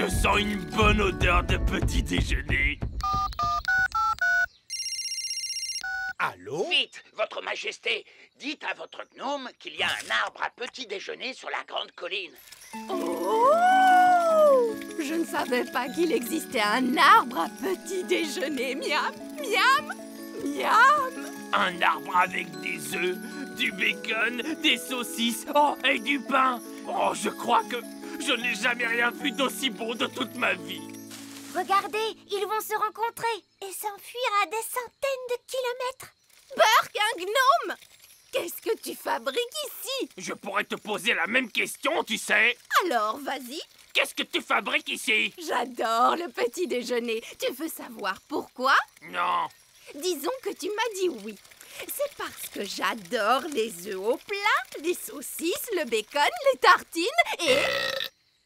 Je sens une bonne odeur de petit déjeuner. Allô? Vite, votre majesté, dites à votre gnome qu'il y a un arbre à petit déjeuner sur la grande colline. Oh! Je ne savais pas qu'il existait un arbre à petit déjeuner. Miam, miam, miam. Un arbre avec des œufs, du bacon, des saucisses, oh, et du pain. Oh, je crois que je n'ai jamais rien vu d'aussi bon de toute ma vie. Regardez, ils vont se rencontrer et s'enfuir à des centaines de kilomètres. Burk, un gnome! Qu'est-ce que tu fabriques ici? Je pourrais te poser la même question, tu sais. Alors, vas-y. Qu'est-ce que tu fabriques ici? J'adore le petit déjeuner. Tu veux savoir pourquoi? Non. Disons que tu m'as dit oui. C'est parce que j'adore les œufs au plat, les saucisses, le bacon, les tartines et...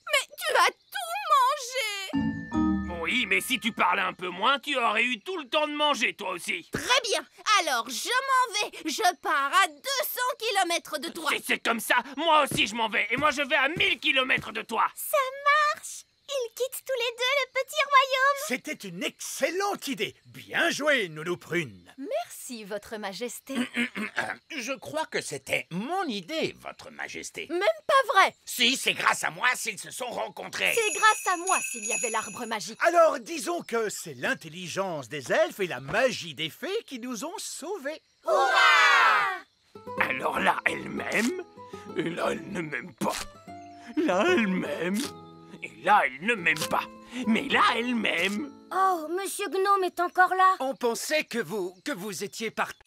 Mais tu as tout mangé! Oui, mais si tu parlais un peu moins, tu aurais eu tout le temps de manger, toi aussi. Très bien. Alors, je m'en vais. Je pars à 200 km de toi. Si c'est comme ça, moi aussi je m'en vais. Et moi je vais à 1000 km de toi. Ça marche. Ils quittent tous les deux le petit royaume. C'était une excellente idée. Bien joué, Nounou Prune. Merci, votre majesté. Je crois que c'était mon idée, votre majesté. Même pas vrai. Si, c'est grâce à moi s'ils se sont rencontrés. C'est grâce à moi s'il y avait l'arbre magique. Alors, disons que c'est l'intelligence des elfes et la magie des fées qui nous ont sauvés. Alors là, elle m'aime. Et là, elle ne m'aime pas. Là, elle m'aime. Et là, elle ne m'aime pas. Mais là, elle m'aime. Oh, Monsieur Gnome est encore là. On pensait que vous étiez parti.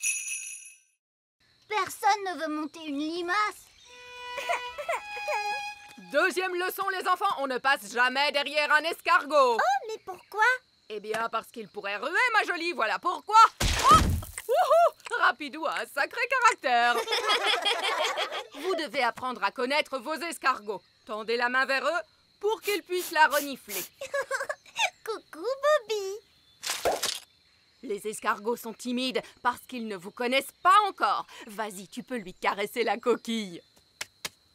Personne ne veut monter une limace. Deuxième leçon, les enfants, on ne passe jamais derrière un escargot. Oh, mais pourquoi? Eh bien, parce qu'il pourrait ruer, ma jolie, voilà pourquoi. Oh! Wouhou! Rapidou a un sacré caractère. Vous devez apprendre à connaître vos escargots. Tendez la main vers eux pour qu'ils puissent la renifler. Coucou, Bobby. Les escargots sont timides parce qu'ils ne vous connaissent pas encore. Vas-y, tu peux lui caresser la coquille.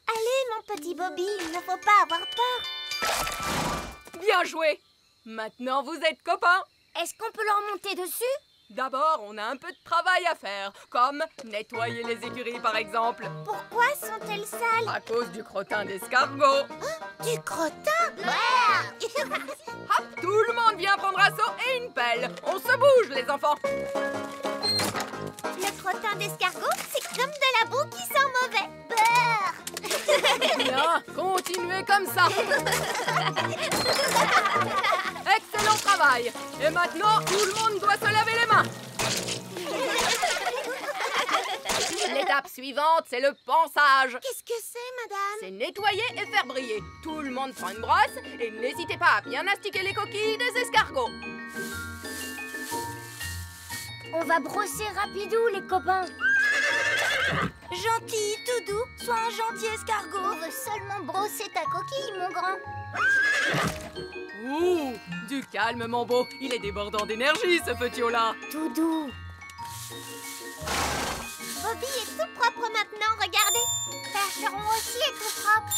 Allez, mon petit Bobby, il ne faut pas avoir peur. Bien joué. Maintenant, vous êtes copains. Est-ce qu'on peut leur monter dessus? D'abord, on a un peu de travail à faire, comme nettoyer les écuries, par exemple. Pourquoi sont-elles sales? À cause du crottin d'escargot. Du crottin? Hop, tout le monde vient prendre un seau et une pelle. On se bouge, les enfants. Le crottin d'escargot, c'est comme de la boue qui sent mauvais. Beurre. Bien, continuez comme ça. Excellent travail. Et maintenant, tout le monde doit se laver les mains. L'étape suivante, c'est le pansage. Qu'est-ce que c'est, madame? C'est nettoyer et faire briller. Tout le monde prend une brosse et n'hésitez pas à bien astiquer les coquilles des escargots. On va brosser rapidou, les copains. Gentil, tout doux, sois un gentil escargot. On veut seulement brosser ta coquille, mon grand. Ouh, du calme, mon beau. Il est débordant d'énergie, ce petit haut-là. Tout doux. Bobby est tout propre maintenant, regardez. Percheron aussi est tout propre.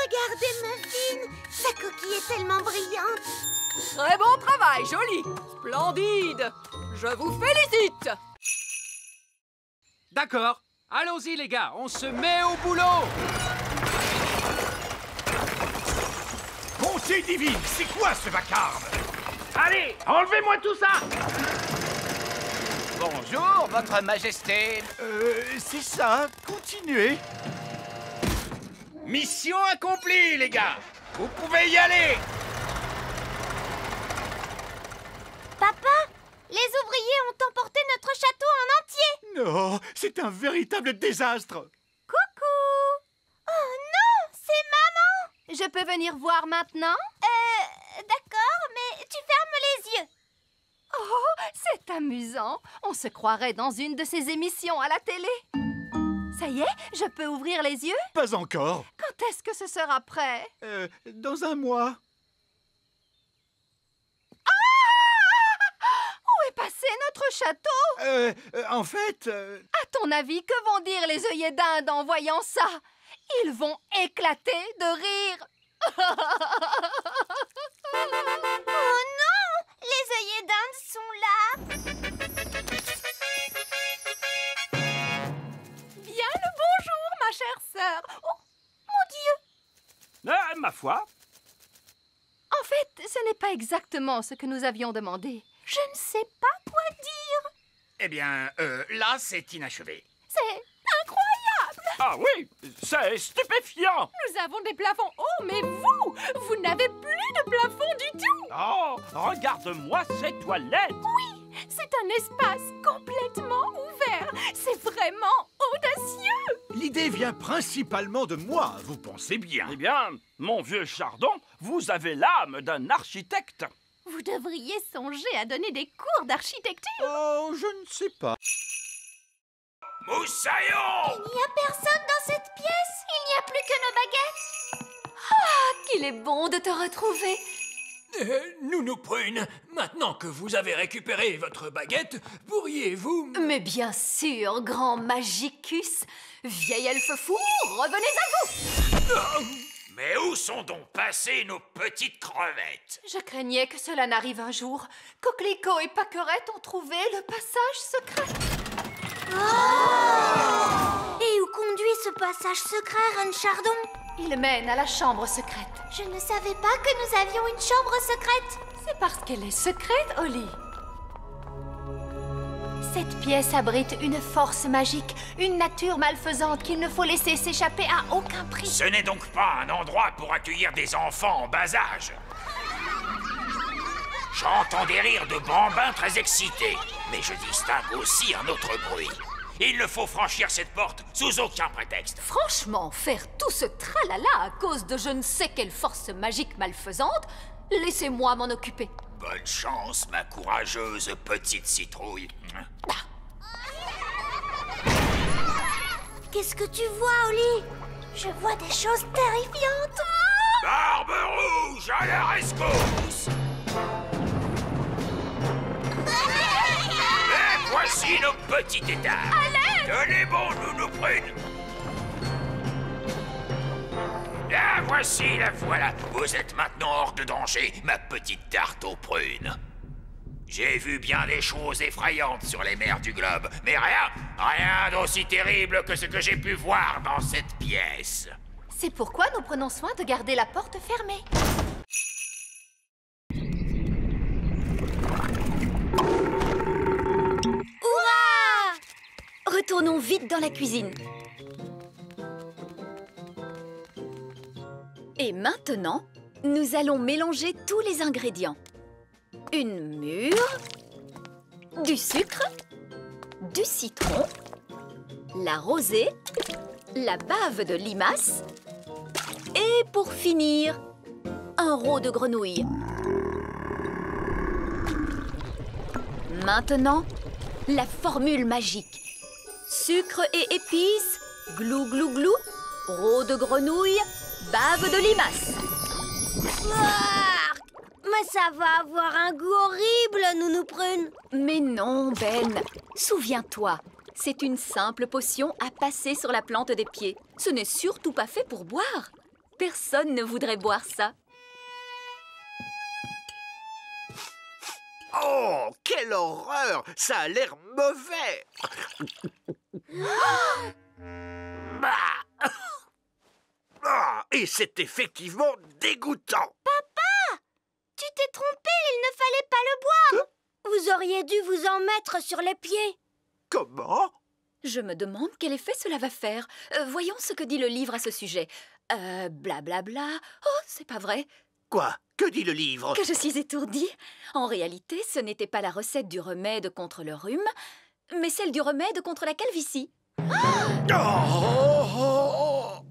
Regardez Muffin, sa coquille est tellement brillante. Très bon travail, joli. Splendide. Je vous félicite. D'accord. Allons-y, les gars. On se met au boulot. Bonté divine, c'est quoi ce vacarme? Allez, enlevez-moi tout ça. Bonjour, votre majesté. C'est ça, continuez. Mission accomplie, les gars. Vous pouvez y aller. Papa, les ouvriers ont emporté notre château en entier. Non, c'est un véritable désastre. Coucou. Oh non, c'est maman. Je peux venir voir maintenant? D'accord, mais tu fermes les yeux. Oh, c'est amusant. On se croirait dans une de ces émissions à la télé. Ça y est, je peux ouvrir les yeux? Pas encore. Quand est-ce que ce sera prêt? Dans un mois. Où est passé notre château? En fait... À ton avis, que vont dire les œillets d'Inde en voyant ça? Ils vont éclater de rire. Oh non! Les œillets d'Inde sont là! Bien le bonjour, ma chère sœur. Oh, mon Dieu! Ma foi. En fait, ce n'est pas exactement ce que nous avions demandé. Je ne sais pas quoi dire. Eh bien, là, c'est inachevé. C'est incroyable! Ah oui, c'est stupéfiant. Nous avons des plafonds hauts, mais vous n'avez plus de plafond du tout! Oh, regarde-moi ces toilettes. Oui, c'est un espace complètement ouvert. C'est vraiment audacieux! L'idée vient principalement de moi, vous pensez bien. Eh bien, mon vieux Chardon, vous avez l'âme d'un architecte. Vous devriez songer à donner des cours d'architecture. Oh, je ne sais pas. Moussaillon! Il n'y a personne dans cette pièce! Il n'y a plus que nos baguettes! Qu'il est bon de te retrouver. Nounou Prune, maintenant que vous avez récupéré votre baguette, pourriez-vous... Mais bien sûr, grand Magicus. Vieil elfe fou, revenez à vous! Mais où sont donc passées nos petites crevettes? Je craignais que cela n'arrive un jour. Coquelicot et Paquerette ont trouvé le passage secret. Et où conduit ce passage secret, Reine Chardon? Il mène à la chambre secrète. Je ne savais pas que nous avions une chambre secrète! C'est parce qu'elle est secrète, Holly. Cette pièce abrite une force magique, une nature malfaisante qu'il ne faut laisser s'échapper à aucun prix. Ce n'est donc pas un endroit pour accueillir des enfants en bas âge. J'entends des rires de bambins très excités, mais je distingue aussi un autre bruit. Il ne faut franchir cette porte sous aucun prétexte. Franchement, faire tout ce tralala à cause de je ne sais quelle force magique malfaisante, laissez-moi m'en occuper. Bonne chance, ma courageuse petite citrouille. Qu'est-ce que tu vois, Holly? Je vois des choses terrifiantes! Barbe rouge à la rescousse! Et voici nos petits états. Tenez bon, Nounou Prune. La voici, la voilà. Vous êtes maintenant hors de danger, ma petite tarte aux prunes. J'ai vu bien des choses effrayantes sur les mers du globe, mais rien d'aussi terrible que ce que j'ai pu voir dans cette pièce. C'est pourquoi nous prenons soin de garder la porte fermée. Hurrah! Retournons vite dans la cuisine. Et maintenant, nous allons mélanger tous les ingrédients. Une mûre, du sucre, du citron, la rosée, la bave de limace et pour finir, un rôt de grenouille. Maintenant, la formule magique. Sucre et épices, glou glou glou, rôt de grenouille, bave de limace. Mais ça va avoir un goût horrible, Nounou Prune. Mais non, Ben. Souviens-toi, c'est une simple potion à passer sur la plante des pieds. Ce n'est surtout pas fait pour boire. Personne ne voudrait boire ça. Oh, quelle horreur! Ça a l'air mauvais! Ah, et c'est effectivement dégoûtant! Tu t'es trompé, il ne fallait pas le boire. Vous auriez dû vous en mettre sur les pieds. Comment? Je me demande quel effet cela va faire. Voyons ce que dit le livre à ce sujet. Blablabla. Oh, c'est pas vrai. Quoi? Que dit le livre? Que je suis étourdie. En réalité, ce n'était pas la recette du remède contre le rhume, mais celle du remède contre la calvitie.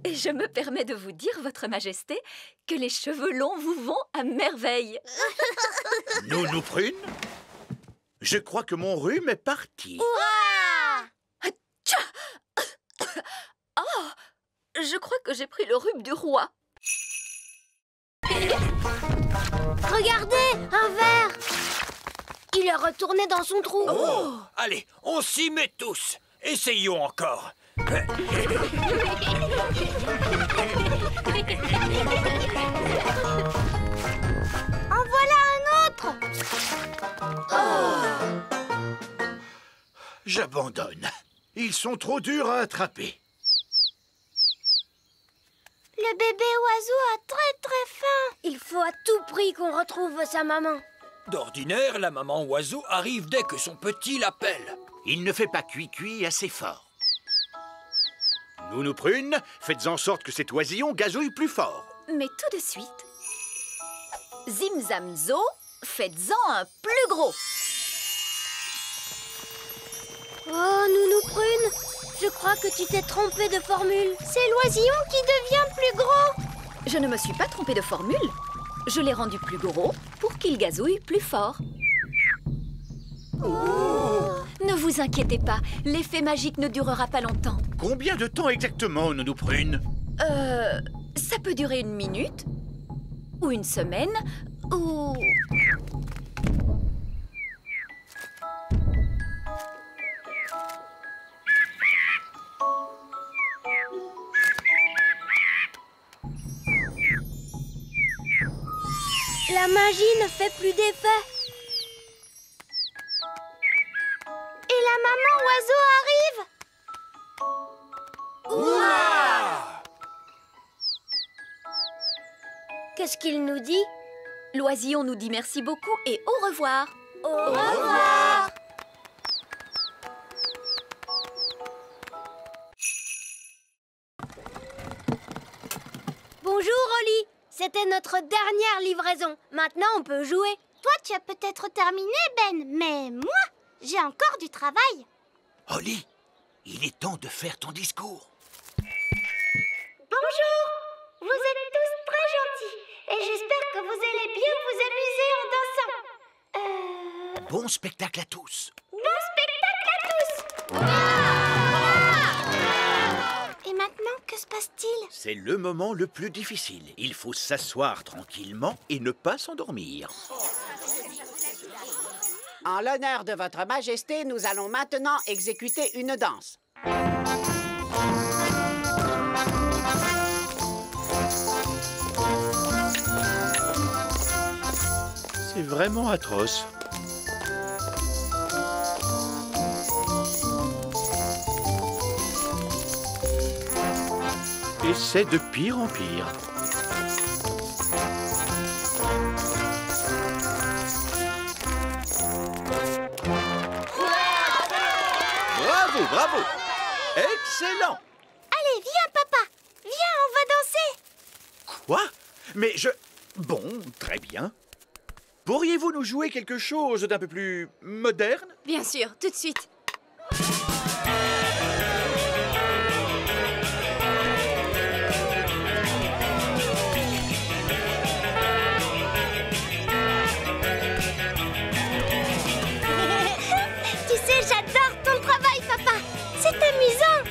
Et je me permets de vous dire, Votre Majesté, que les cheveux longs vous vont à merveille. Nounou Prune? Je crois que mon rhume est parti. Oh, je crois que j'ai pris le rhume du roi. Regardez, un verre. Il est retourné dans son trou. Oh, allez, on s'y met tous. Essayons encore. En voilà un autre. J'abandonne. Ils sont trop durs à attraper. Le bébé oiseau a très faim. Il faut à tout prix qu'on retrouve sa maman. D'ordinaire, la maman oiseau arrive dès que son petit l'appelle. Il ne fait pas cuit assez fort. Nounou Prune, faites en sorte que cet oisillon gazouille plus fort. Mais tout de suite, Zim Zam Zo, faites-en un plus gros. Oh, Nounou Prune, je crois que tu t'es trompée de formule. C'est l'oisillon qui devient plus gros. Je ne me suis pas trompée de formule. Je l'ai rendu plus gros pour qu'il gazouille plus fort. Ne vous inquiétez pas, l'effet magique ne durera pas longtemps. Combien de temps exactement, Nounou Prune? Ça peut durer 1 minute, ou 1 semaine, ou... La magie ne fait plus d'effet. Et la maman oiseau arrive. Ouah! Qu'est-ce qu'il nous dit? L'oisillon nous dit merci beaucoup et au revoir. Au revoir. Bonjour, Oli. C'était notre dernière livraison. Maintenant, on peut jouer. Toi, tu as peut-être terminé, Ben, mais moi, j'ai encore du travail. Holly, il est temps de faire ton discours. Bonjour. Vous êtes tous très gentils et j'espère que vous allez bien vous amuser en dansant. Bon spectacle à tous. Bon spectacle à tous. Et maintenant, que se passe-t-il? C'est le moment le plus difficile. Il faut s'asseoir tranquillement et ne pas s'endormir. En l'honneur de votre majesté, nous allons maintenant exécuter une danse. C'est vraiment atroce. Et c'est de pire en pire. Bravo, bravo! Excellent! Allez, viens, papa. Viens, on va danser. Quoi? Mais je... Bon, très bien. Pourriez-vous nous jouer quelque chose d'un peu plus moderne? Bien sûr, tout de suite. Tu sais, j'adore ton travail, papa. C'est amusant.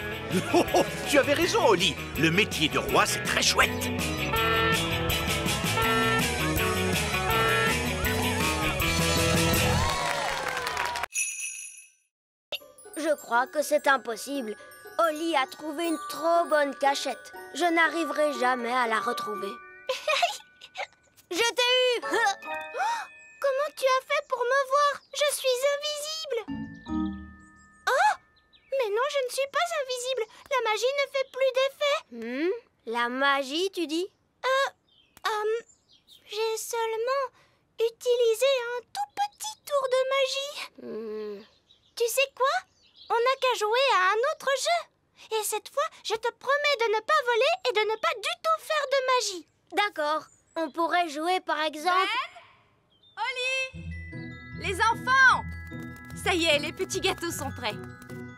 Oh, oh, tu avais raison, Holly. Le métier de roi, c'est très chouette. Je crois que c'est impossible. Holly a trouvé une trop bonne cachette. Je n'arriverai jamais à la retrouver. Je t'ai eu. Comment tu as fait pour me voir? Je suis invisible. Oh! Mais non, je ne suis pas invisible. La magie ne fait plus d'effet. La magie, tu dis? J'ai seulement utilisé un tout petit tour de magie. Tu sais quoi? On n'a qu'à jouer à un autre jeu. Et cette fois, je te promets de ne pas voler et de ne pas du tout faire de magie. D'accord. On pourrait jouer, par exemple... Ben? Holly! Les enfants! Ça y est, les petits gâteaux sont prêts.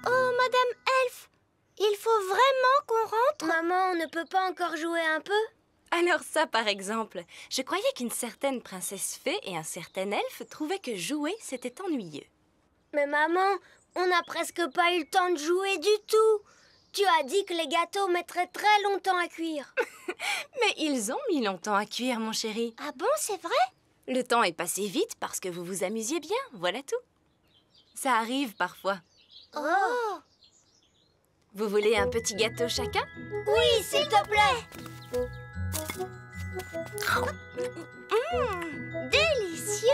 Oh, Madame Elf, il faut vraiment qu'on rentre? Maman, on ne peut pas encore jouer un peu? Alors ça, par exemple, je croyais qu'une certaine princesse fée et un certain elfe trouvaient que jouer, c'était ennuyeux. Mais maman, on n'a presque pas eu le temps de jouer du tout. Tu as dit que les gâteaux mettraient très longtemps à cuire. Mais ils ont mis longtemps à cuire, mon chéri. Ah bon, c'est vrai? Le temps est passé vite parce que vous vous amusiez bien, voilà tout. Ça arrive parfois. Oh! Vous voulez un petit gâteau chacun? Oui, s'il te plaît. Délicieux!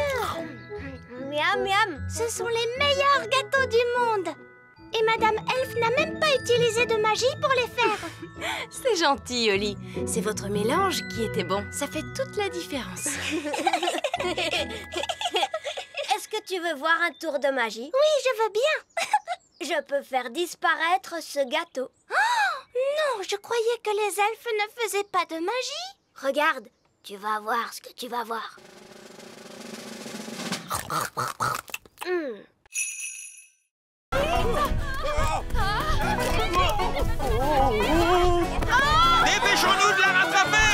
Miam, miam. Ce sont les meilleurs gâteaux du monde! Et Madame Elf n'a même pas utilisé de magie pour les faire! C'est gentil, Oli. C'est votre mélange qui était bon. Ça fait toute la différence. Est-ce que tu veux voir un tour de magie? Oui, je veux bien! Je peux faire disparaître ce gâteau. Non, je croyais que les elfes ne faisaient pas de magie! Regarde, tu vas voir ce que tu vas voir. Dépêchons-nous de la rattraper!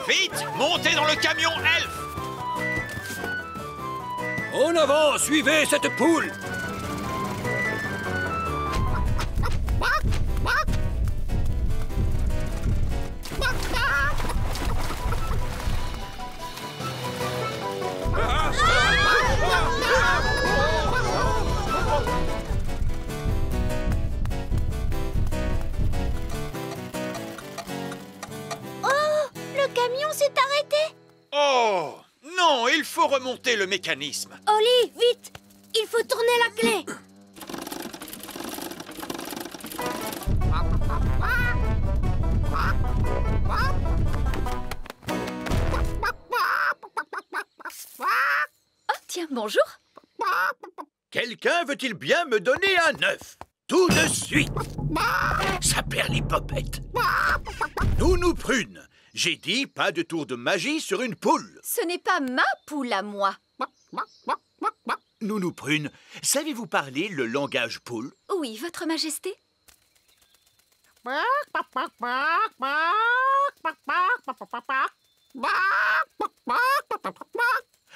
Vite, montez dans le camion Elf! En avant, suivez cette poule! Le camion s'est arrêté! Oh! Non, il faut remonter le mécanisme. Oli, vite! Il faut tourner la clé. Oh, tiens, bonjour. Quelqu'un veut-il bien me donner un œuf? Tout de suite! Ça perd les popettes. Nounou Prune, j'ai dit pas de tour de magie sur une poule. Ce n'est pas ma poule à moi. Nounou Prune, savez-vous parler le langage poule? Oui, Votre Majesté.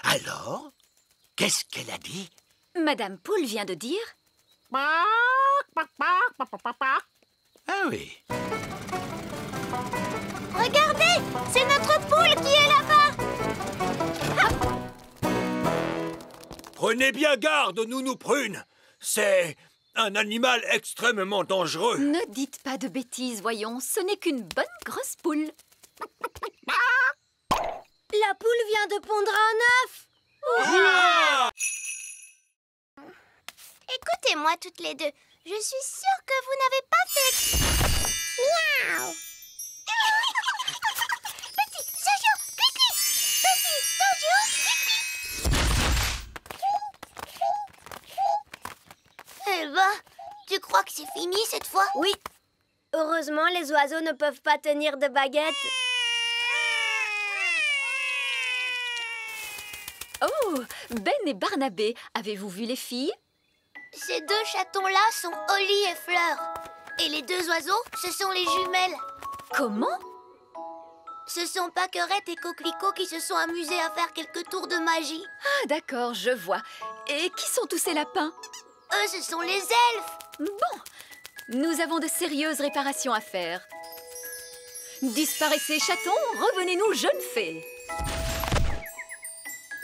Alors, qu'est-ce qu'elle a dit? Madame Poule vient de dire... Ah oui. Regardez! C'est notre poule qui est là-bas! Prenez bien garde, Nounou Prune. C'est un animal extrêmement dangereux. Ne dites pas de bêtises, voyons. Ce n'est qu'une bonne grosse poule. La poule vient de pondre un œuf. Écoutez-moi toutes les deux. Je suis sûre que vous n'avez pas fait... Miaou! Petit Jojo, Pipi! Petit Jojo, Pipi! Eh ben, tu crois que c'est fini cette fois? Oui. Heureusement, les oiseaux ne peuvent pas tenir de baguette. Oh, Ben et Barnabé, avez-vous vu les filles? Ces deux chatons-là sont Oli et Fleur. Et les deux oiseaux, ce sont les jumelles. Comment? Ce sont Pâquerette et Coquelicot qui se sont amusés à faire quelques tours de magie. Ah, d'accord, je vois. Et qui sont tous ces lapins? Eux, ce sont les elfes. Bon, nous avons de sérieuses réparations à faire. Disparaissez, chatons, revenez-nous, jeunes fées.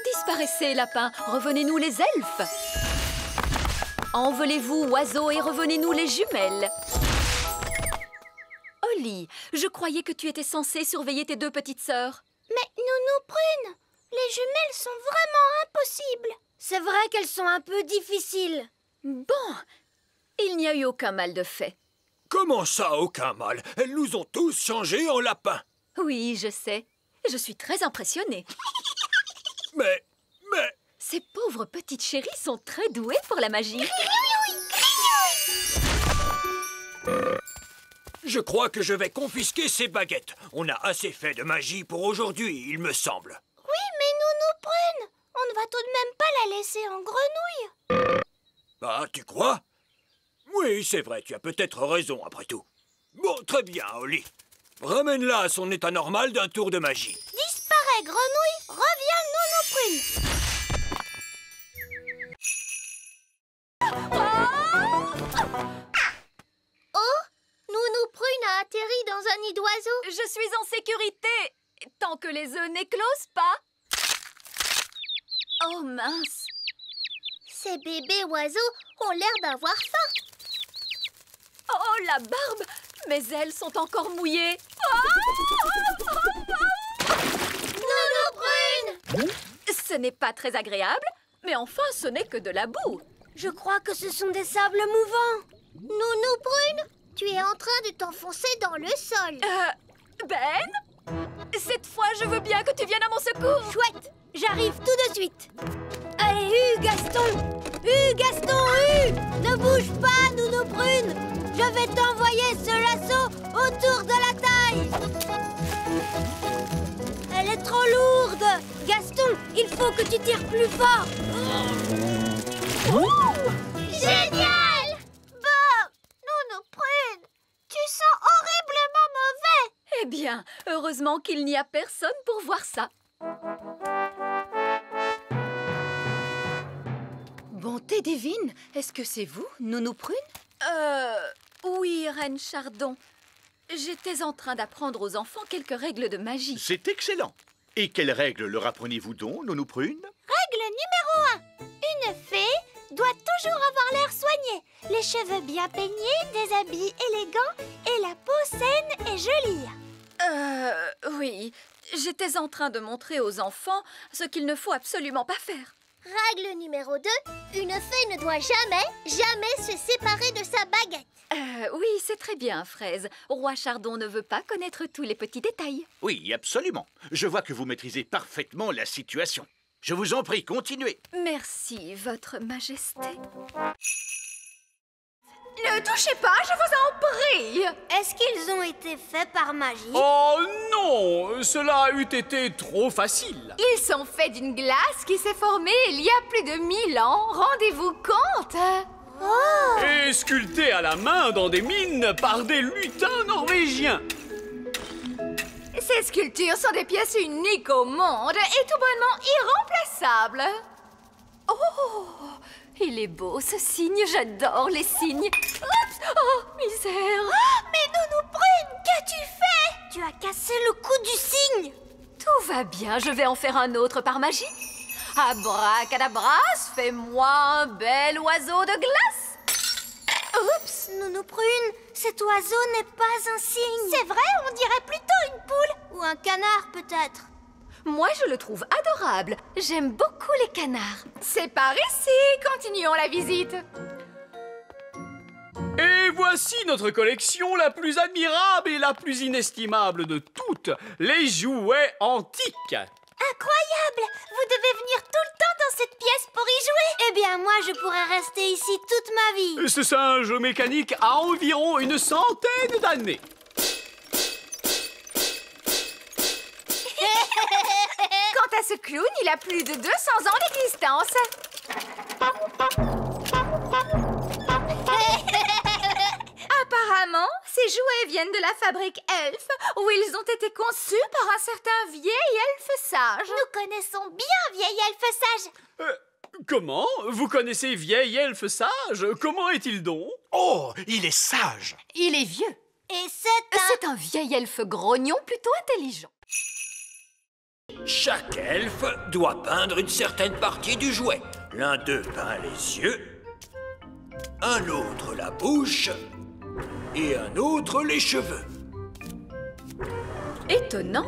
Disparaissez, lapins, revenez-nous, les elfes. Envolez-vous, oiseaux, et revenez-nous, les jumelles. Oli, je croyais que tu étais censée surveiller tes deux petites sœurs. Mais Nounou Prune, les jumelles sont vraiment impossibles. C'est vrai qu'elles sont un peu difficiles. Bon, il n'y a eu aucun mal de fait. Comment ça, aucun mal? Elles nous ont tous changés en lapins. Oui, je sais. Je suis très impressionnée. Mais... Ces pauvres petites chéries sont très douées pour la magie. Je crois que je vais confisquer ces baguettes. On a assez fait de magie pour aujourd'hui, il me semble. Oui, mais Nounou Prune, on ne va tout de même pas la laisser en grenouille. Ah, tu crois? Oui, c'est vrai, tu as peut-être raison après tout. Bon, très bien, Oli. Ramène-la à son état normal d'un tour de magie. Disparais, grenouille, reviens, Nounou Prune. Oh, Nounou Prune a atterri dans un nid d'oiseaux. Je suis en sécurité, tant que les œufs n'éclosent pas. Oh mince, Ces bébés oiseaux ont l'air d'avoir faim. Oh, la barbe! Mes ailes sont encore mouillées. Nounou Prune! Ce n'est pas très agréable, mais enfin, ce n'est que de la boue. Je crois que ce sont des sables mouvants. Nounou Prune, tu es en train de t'enfoncer dans le sol. Ben? Cette fois, je veux bien que tu viennes à mon secours. Chouette, j'arrive tout de suite. Allez, Hue, Gaston! Hue, Gaston, Hue! Ne bouge pas, Nounou Prune! Je vais t'envoyer ce lasso autour de la taille. Elle est trop lourde. Gaston, il faut que tu tires plus fort. Génial! Bah, Nounou Prune, tu sens horriblement mauvais. Eh bien, heureusement qu'il n'y a personne pour voir ça. Bonté divine, est-ce que c'est vous, Nounou Prune? Oui, Reine Chardon. J'étais en train d'apprendre aux enfants quelques règles de magie. C'est excellent. Et quelles règles leur apprenez-vous donc, Nounou Prune? Règle numéro 1. Une fée doit toujours avoir l'air soigné, les cheveux bien peignés, des habits élégants et la peau saine et jolie. Oui. J'étais en train de montrer aux enfants ce qu'il ne faut absolument pas faire. Règle numéro 2. Une fée ne doit jamais se séparer de sa baguette. Oui, c'est très bien, Fraise. Roi Chardon ne veut pas connaître tous les petits détails. Oui, absolument. Je vois que vous maîtrisez parfaitement la situation. Je vous en prie, continuez. Merci, Votre Majesté. Ne touchez pas, je vous en prie. Est-ce qu'ils ont été faits par magie? Oh non, cela eût été trop facile. Ils sont faits d'une glace qui s'est formée il y a plus de 1000 ans. Rendez-vous compte? Et sculptés à la main dans des mines par des lutins norvégiens. Ces sculptures sont des pièces uniques au monde et tout bonnement irremplaçables. Oh, il est beau ce signe, j'adore les signes. Oups, oh, misère. Mais Nounou Prune, qu'as-tu fait? Tu as cassé le cou du cygne. Tout va bien, je vais en faire un autre par magie. Abracadabras, fais-moi un bel oiseau de glace. Oups, Nounou Prune, cet oiseau n'est pas un cygne. C'est vrai, on dirait plutôt une poule. Ou un canard, peut-être. Moi, je le trouve adorable. J'aime beaucoup les canards. C'est par ici, continuons la visite. Et voici notre collection la plus admirable et la plus inestimable de toutes, les jouets antiques. Incroyable! Vous devez venir tout le temps dans cette pièce pour y jouer. Eh bien, moi, je pourrais rester ici toute ma vie. Ce singe mécanique a environ une centaine d'années. Quant à ce clown, il a plus de 200 ans d'existence. Apparemment, ces jouets viennent de la fabrique Elf, où ils ont été conçus par un certain vieil elfe sage. Nous connaissons bien vieil elfe sage. Comment? Vous connaissez vieil elfe sage? Comment est-il donc? Oh, il est sage. Il est vieux. Et c'est un vieil elfe grognon plutôt intelligent. Chaque elfe doit peindre une certaine partie du jouet. L'un d'eux peint les yeux, un autre la bouche et un autre les cheveux. Étonnant.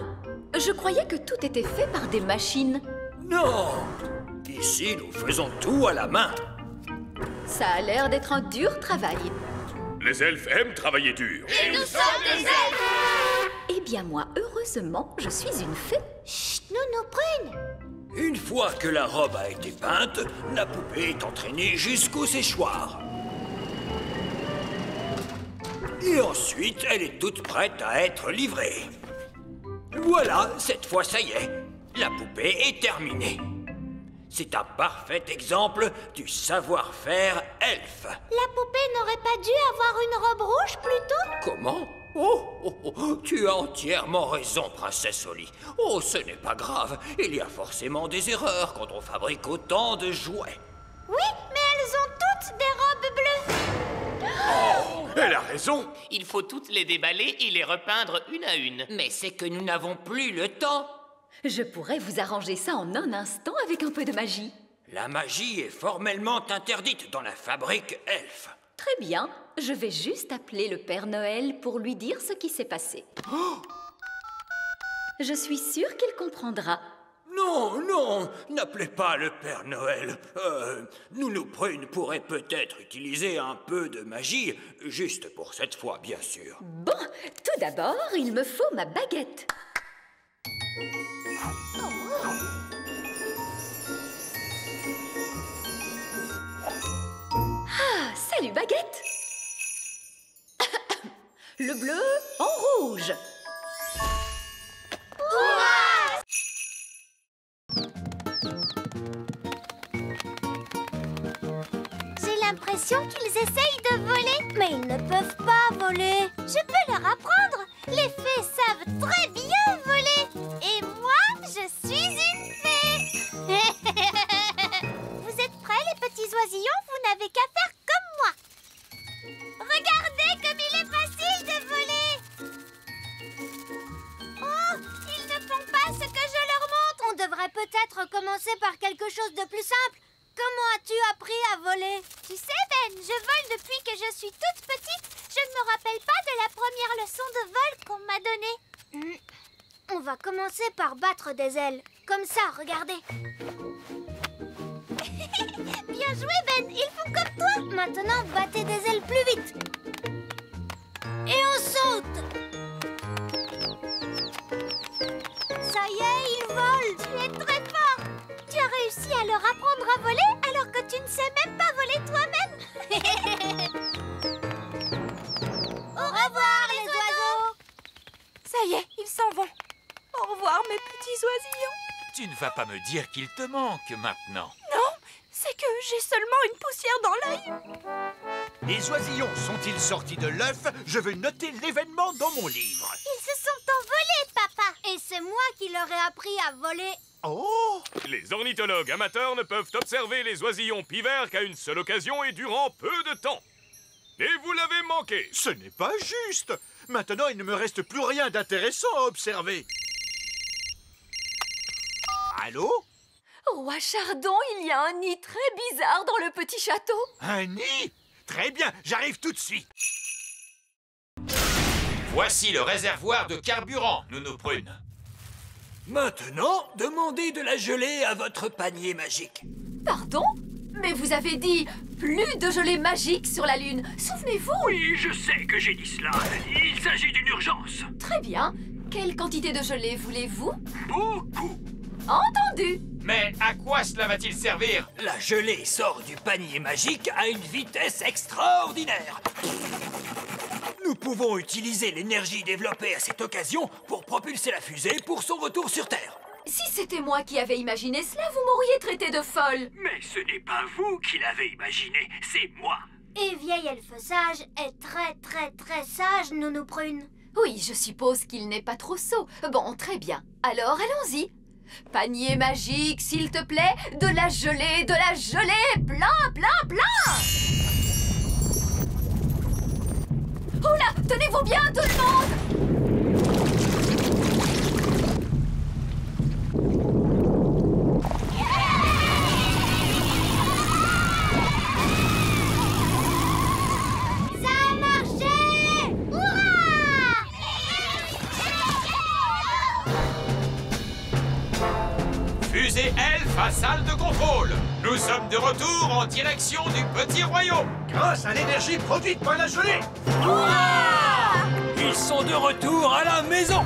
Je croyais que tout était fait par des machines. Non! Ici, nous faisons tout à la main. Ça a l'air d'être un dur travail. Les elfes aiment travailler dur. Et nous sommes des elfes! Eh bien moi, heureusement, je suis une fée. Chut, Nounou Prune! Une fois que la robe a été peinte, la poupée est entraînée jusqu'au séchoir. Et ensuite, elle est toute prête à être livrée. Voilà, cette fois, ça y est. La poupée est terminée. C'est un parfait exemple du savoir-faire elfe. La poupée n'aurait pas dû avoir une robe rouge plutôt? Comment? Oh, tu as entièrement raison, princesse Oli. Oh, ce n'est pas grave. Il y a forcément des erreurs quand on fabrique autant de jouets. Oui, mais elles ont toutes des robes bleues. Oh, elle a raison. Il faut toutes les déballer et les repeindre une à une. Mais c'est que nous n'avons plus le temps. Je pourrais vous arranger ça en un instant avec un peu de magie. La magie est formellement interdite dans la fabrique elfe. Très bien, je vais juste appeler le Père Noël pour lui dire ce qui s'est passé. Oh! Je suis sûre qu'il comprendra. Non, non, n'appelez pas le Père Noël. Nounou Prune pourrait peut-être utiliser un peu de magie, juste pour cette fois, bien sûr. Bon, tout d'abord, il me faut ma baguette. Ah, salut baguette. Le bleu en rouge. J'ai l'impression qu'ils essayent de voler. Mais ils ne peuvent pas voler. Je peux leur apprendre. Les fées savent très bien voler. Et moi, je suis une fée. Vous êtes prêts, les petits oisillons? Vous n'avez qu'à faire comme moi. Regardez comme il est facile de voler. Oh, ils ne font pas ce que je leur montre. On devrait peut-être commencer par quelque chose de plus simple. Comment as-tu appris à voler? Tu sais, Ben, je vole depuis que je suis toute petite. Je ne me rappelle pas de la première leçon de vol qu'on m'a donnée. On va commencer par battre des ailes. Comme ça, regardez. Bien joué, Ben. Ils font comme toi. Maintenant, battez des ailes plus vite. Et on saute. Ça y est, ils volent. Tu es très fort. Tu as réussi à leur apprendre à voler alors que tu ne sais même pas voler toi-même. Au revoir, les oiseaux. Ça y est, ils s'en vont. Au revoir, mes petits oisillons. Tu ne vas pas me dire qu'il te manque maintenant. Non, c'est que j'ai seulement une poussière dans l'œil. Les oisillons sont-ils sortis de l'œuf? Je veux noter l'événement dans mon livre. Ils se sont envolés, papa. Et c'est moi qui leur ai appris à voler. Oh! Les ornithologues amateurs ne peuvent observer les oisillons pivers qu'à une seule occasion et durant peu de temps. Et vous l'avez manqué. Ce n'est pas juste. Maintenant, il ne me reste plus rien d'intéressant à observer. Allô? Roi Chardon, il y a un nid très bizarre dans le petit château. Un nid? Très bien, j'arrive tout de suite. Voici le réservoir de carburant, Nounou Prune. Maintenant, demandez de la gelée à votre panier magique. Pardon? Mais vous avez dit plus de gelée magique sur la Lune. Souvenez-vous? Oui, je sais que j'ai dit cela. Il s'agit d'une urgence. Très bien. Quelle quantité de gelée voulez-vous? Beaucoup. Entendu. Mais à quoi cela va-t-il servir? La gelée sort du panier magique à une vitesse extraordinaire. Nous pouvons utiliser l'énergie développée à cette occasion pour propulser la fusée pour son retour sur Terre. Si c'était moi qui avais imaginé cela, vous m'auriez traité de folle. Mais ce n'est pas vous qui l'avez imaginé, c'est moi. Et vieil elfe sage est très sage, Nounou Prune. Oui, je suppose qu'il n'est pas trop sot. Bon, très bien. Alors, allons-y. Panier magique, s'il te plaît. De la gelée, plein, plein, plein. Oula, tenez-vous bien, tout le monde. Fusée elfe à salle de contrôle. Nous sommes de retour en direction du petit royaume. Grâce à l'énergie produite par la gelée. Ils sont de retour à la maison.